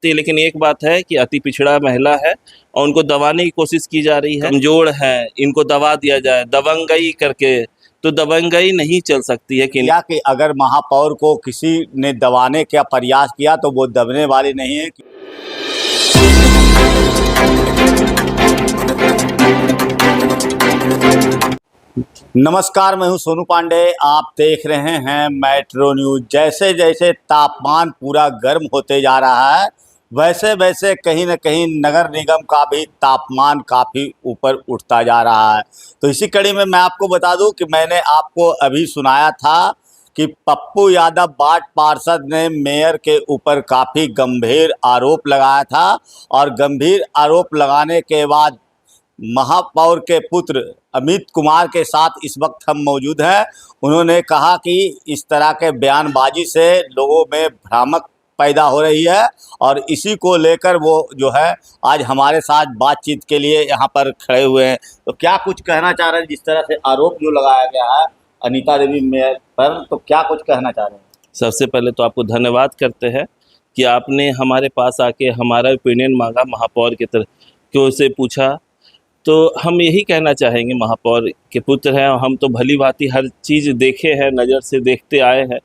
सकती है, लेकिन एक बात है कि अति पिछड़ा महिला है और उनको दबाने की कोशिश की जा रही है। कमजोर है, इनको दबा दिया जाए दबंगई करके, तो दबंगई नहीं चल सकती है। कि अगर महापौर को किसी ने दबाने का प्रयास किया तो वो दबने वाली नहीं है। नमस्कार, मैं हूं सोनू पांडे। आप देख रहे हैं मेट्रो न्यूज। जैसे जैसे तापमान पूरा गर्म होते जा रहा है, वैसे वैसे कहीं न कहीं नगर निगम का भी तापमान काफ़ी ऊपर उठता जा रहा है। तो इसी कड़ी में मैं आपको बता दूं कि मैंने आपको अभी सुनाया था कि पप्पू यादव वार्ड पार्षद ने मेयर के ऊपर काफ़ी गंभीर आरोप लगाया था, और गंभीर आरोप लगाने के बाद महापौर के पुत्र अमित कुमार के साथ इस वक्त हम मौजूद हैं। उन्होंने कहा कि इस तरह के बयानबाजी से लोगों में भ्रामक पैदा हो रही है, और इसी को लेकर वो जो है आज हमारे साथ बातचीत के लिए यहाँ पर खड़े हुए हैं। तो क्या कुछ कहना चाह रहे हैं? जिस तरह से आरोप जो लगाया गया है अनीता देवी मेयर पर, तो क्या कुछ कहना चाह रहे हैं? सबसे पहले तो आपको धन्यवाद करते हैं कि आपने हमारे पास आके हमारा ओपिनियन मांगा, महापौर की तरफ क्यों से पूछा। तो हम यही कहना चाहेंगे, महापौर के पुत्र हैं, हम तो भली भांति हर चीज़ देखे हैं, नज़र से देखते आए हैं।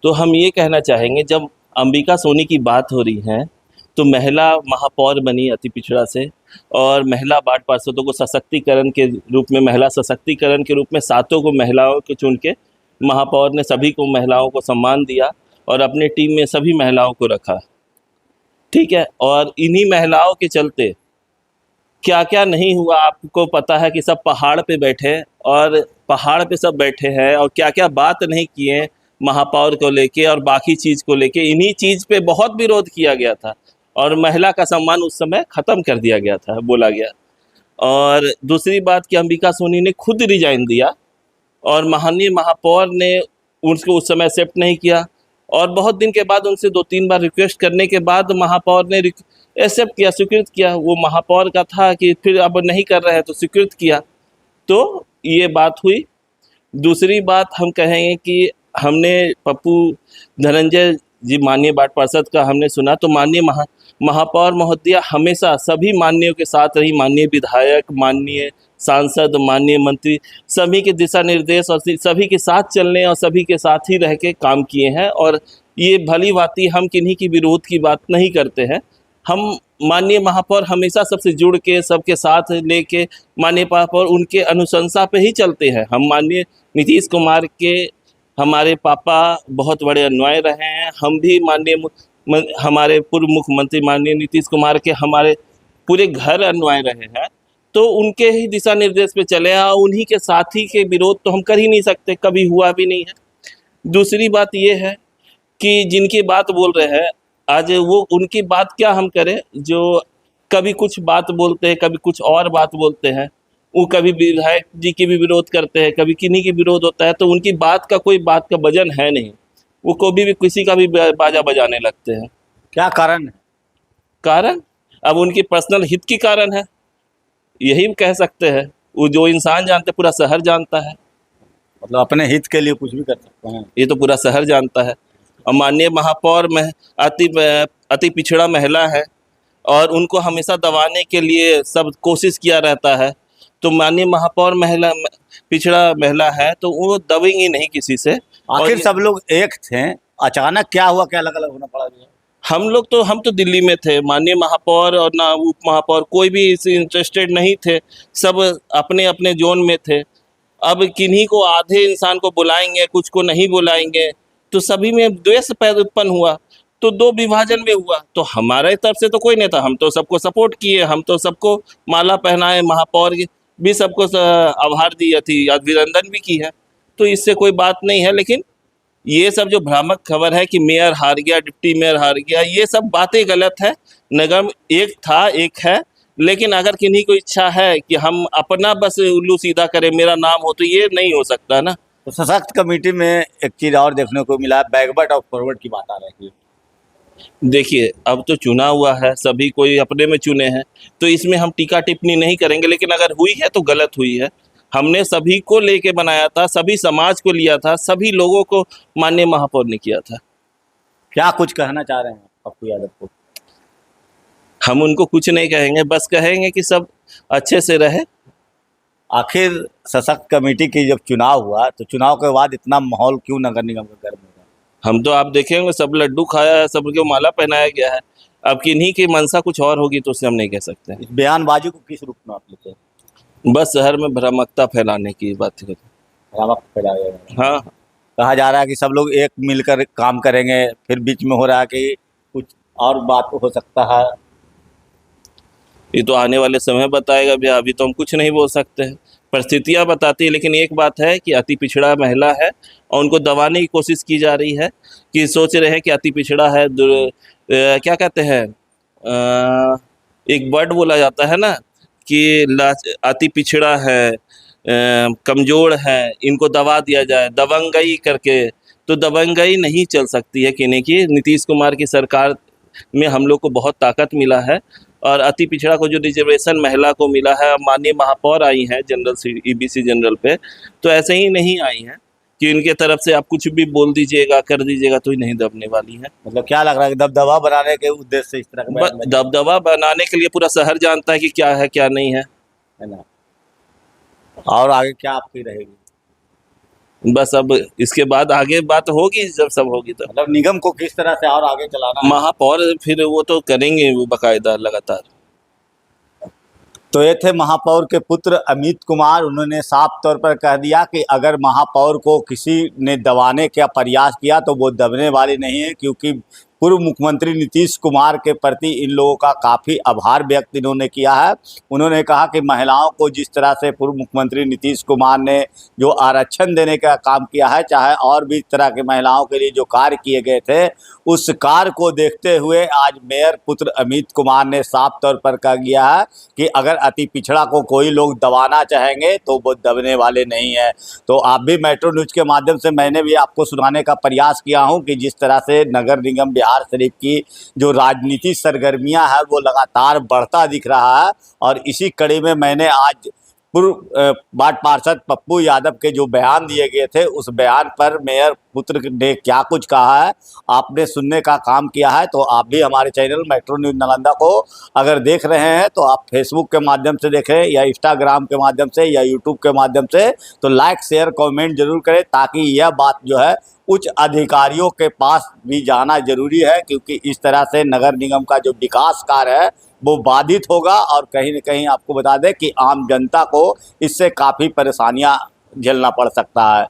तो हम ये कहना चाहेंगे, जब अंबिका सोनी की बात हो रही है तो महिला महापौर बनी अति पिछड़ा से, और महिला वार्ड पार्षदों को सशक्तिकरण के रूप में, महिला सशक्तिकरण के रूप में 7 को महिलाओं को चुन के महापौर ने सभी को महिलाओं को सम्मान दिया और अपने टीम में सभी महिलाओं को रखा। ठीक है, और इन्हीं महिलाओं के चलते क्या क्या नहीं हुआ आपको पता है कि सब पहाड़ पे बैठे, और पहाड़ पे सब बैठे हैं, और क्या क्या बात नहीं किए महापौर को लेके और बाकी चीज़ को लेके। इन्हीं चीज़ पे बहुत विरोध किया गया था और महिला का सम्मान उस समय ख़त्म कर दिया गया था, बोला गया। और दूसरी बात कि अंबिका सोनी ने खुद रिजाइन दिया और माननीय महापौर ने उसको उस समय एक्सेप्ट नहीं किया, और बहुत दिन के बाद उनसे 2-3 बार रिक्वेस्ट करने के बाद महापौर ने एक्सेप्ट किया, स्वीकृत किया। वो महापौर का था कि फिर अब नहीं कर रहे हैं तो स्वीकृत किया। तो ये बात हुई। दूसरी बात हम कहेंगे कि हमने पप्पू धनंजय जी माननीय वार्ड पार्षद का हमने सुना, तो माननीय महापौर महोदया हमेशा सभी माननीयों के साथ रही। माननीय विधायक, माननीय सांसद, माननीय मंत्री, सभी के दिशा निर्देश और सभी के साथ चलने और सभी के साथ ही रह के काम किए हैं। और ये भली भांति हम किन्हीं की विरोध की बात नहीं करते हैं। हम माननीय महापौर हमेशा सबसे जुड़ के, सबके साथ लेके, माननीय महापौर उनके अनुशंसा पे ही चलते हैं। हम माननीय नीतीश कुमार के हमारे पापा बहुत बड़े अनुयायी रहे हैं। हम भी माननीय हमारे पूर्व मुख्यमंत्री माननीय नीतीश कुमार के हमारे पूरे घर अनुयायी रहे हैं। तो उनके ही दिशा निर्देश पे चले हैं, उन्हीं के साथी के विरोध तो हम कर ही नहीं सकते, कभी हुआ भी नहीं है। दूसरी बात ये है कि जिनकी बात बोल रहे हैं आज, वो उनकी बात क्या हम करें, जो कभी कुछ बात बोलते हैं, कभी कुछ और बात बोलते हैं। वो कभी विधायक जी की भी विरोध करते हैं, कभी किन्हीं की विरोध होता है। तो उनकी बात का कोई बात का वजन है नहीं, वो कभी भी किसी का भी बाजा बजाने लगते हैं। क्या कारण है? कारण अब उनकी पर्सनल हित की कारण है, यही कह सकते हैं। वो जो इंसान जानते पूरा शहर जानता है, मतलब अपने हित के लिए कुछ भी कर सकते हैं, ये तो पूरा शहर जानता है। और माननीय महापौर में अति पिछड़ा महिला है और उनको हमेशा दबाने के लिए सब कोशिश किया रहता है। तो माननीय महापौर पिछड़ा महिला है तो वो दबेंगी नहीं किसी से। आखिर सब लोग एक थे, अचानक क्या हुआ, क्या अलग अलग होना पड़ा? हम तो दिल्ली में थे, माननीय महापौर और ना उप महापौर कोई भी इसे इंटरेस्टेड नहीं थे, सब अपने अपने जोन में थे। अब किन्हीं को आधे इंसान को बुलाएंगे, कुछ को नहीं बुलाएंगे, तो सभी में द्वेष पैदा उत्पन्न हुआ, तो 2 विभाजन में हुआ। तो हमारे तरफ से तो कोई नहीं था, हम तो सबको सपोर्ट किए, हम तो सबको माला पहनाए, महापौर भी सबको आभार दिया थी, अभिनंदन भी की है। तो इससे कोई बात नहीं है। लेकिन ये सब जो भ्रामक खबर है कि मेयर हार गया, डिप्टी मेयर हार गया, ये सब बातें गलत है। निगम एक था, एक है। लेकिन अगर किन्हीं को इच्छा है कि हम अपना बस उल्लू सीधा करें, मेरा नाम हो, तो ये नहीं हो सकता ना। तो सशक्त कमेटी में एक चीज़ और देखने को मिला, बैकवर्ड और फॉरवर्ड की बात आ रही है। देखिए, अब तो चुना हुआ है, सभी कोई अपने में चुने हैं, तो इसमें हम टीका टिप्पणी नहीं करेंगे। लेकिन अगर हुई है तो गलत हुई है। हमने सभी को लेके बनाया था, सभी समाज को लिया था, सभी लोगों को माननीय महापौर ने किया था। क्या कुछ कहना चाह रहे हैं पप्पू यादव को? हम उनको कुछ नहीं कहेंगे, बस कहेंगे कि सब अच्छे से रहे। आखिर सशक्त कमेटी की जब चुनाव हुआ तो चुनाव के बाद इतना माहौल क्यों नगर निगम का गर्म हो गया? हम तो आप देखेंगे सब लड्डू खाया है, सबको माला पहनाया गया है। अब किन्हीं की मंशा कुछ और होगी तो उसे हम नहीं कह सकते। इस बयानबाजी को किस रूप में आप लेते हैं? बस शहर में भ्रामकता फैलाने की बात है। भ्रामक फैलाया जा रहा है। हाँ, कहा जा रहा है कि सब लोग एक मिलकर काम करेंगे, फिर बीच में हो रहा है कि कुछ और बात हो सकता है। ये तो आने वाले समय बताएगा भैया, अभी तो हम कुछ नहीं बोल सकते हैं। परिस्थितियां बताती है, लेकिन एक बात है कि अति पिछड़ा महिला है और उनको दबाने की कोशिश की जा रही है कि सोच रहे हैं कि अति पिछड़ा है। क्या कहते हैं, एक वर्ड बोला जाता है ना कि अति पिछड़ा है, कमजोर है, इनको दबा दिया जाए दबंगई करके। तो दबंगई नहीं चल सकती है किन्हीं की। नीतीश कुमार की सरकार में हम लोग को बहुत ताकत मिला है और अति पिछड़ा को जो रिजर्वेशन महिला को मिला है, माननीय महापौर आई हैं जनरल ईबीसी जनरल पे, तो ऐसे ही नहीं आई हैं कि इनके तरफ से आप कुछ भी बोल दीजिएगा कर दीजिएगा तो ही नहीं दबने वाली है। मतलब क्या लग रहा है कि दबदबा बनाने के उद्देश्य से इस तरह का बयान बजा दबदबा बनाने के लिए पूरा शहर जानता है कि क्या है क्या नहीं है। है ना? और आगे क्या आपकी रहेगी? बस अब इसके बाद आगे बात होगी, जब सब होगी तो मतलब निगम को किस तरह से और आगे चलाना है? महापौर फिर वो तो करेंगे वो बाकायदा लगातार। तो ये थे महापौर के पुत्र अमित कुमार। उन्होंने साफ तौर पर कह दिया कि अगर महापौर को किसी ने दबाने का प्रयास किया तो वो दबने वाली नहीं है, क्योंकि पूर्व मुख्यमंत्री नीतीश कुमार के प्रति इन लोगों का काफ़ी आभार व्यक्त इन्होंने किया है। उन्होंने कहा कि महिलाओं को जिस तरह से पूर्व मुख्यमंत्री नीतीश कुमार ने जो आरक्षण देने का काम किया है, चाहे और भी तरह के महिलाओं के लिए जो कार्य किए गए थे, उस कार्य को देखते हुए आज मेयर पुत्र अमित कुमार ने साफ तौर पर कह दिया है कि अगर अति पिछड़ा को कोई लोग दबाना चाहेंगे तो वो दबने वाले नहीं है। तो आप भी मेट्रो न्यूज़ के माध्यम से मैंने भी आपको सुनाने का प्रयास किया हूं कि जिस तरह से नगर निगम बिहार शरीफ की जो राजनीतिक सरगर्मियां हैं वो लगातार बढ़ता दिख रहा है। और इसी कड़ी में मैंने आज पूर्व वार्ड पार्षद पप्पू यादव के जो बयान दिए गए थे, उस बयान पर मेयर पुत्र ने क्या कुछ कहा है आपने सुनने का काम किया है। तो आप भी हमारे चैनल मेट्रो न्यूज़ नालंदा को अगर देख रहे हैं तो आप फेसबुक के माध्यम से देखें या इंस्टाग्राम के माध्यम से या यूट्यूब के माध्यम से, तो लाइक शेयर कमेंट जरूर करें, ताकि यह बात जो है उच्च अधिकारियों के पास भी जाना जरूरी है, क्योंकि इस तरह से नगर निगम का जो विकास कार्य है वो बाधित होगा। और कहीं न कहीं आपको बता दें कि आम जनता को इससे काफ़ी परेशानियां झेलना पड़ सकता है।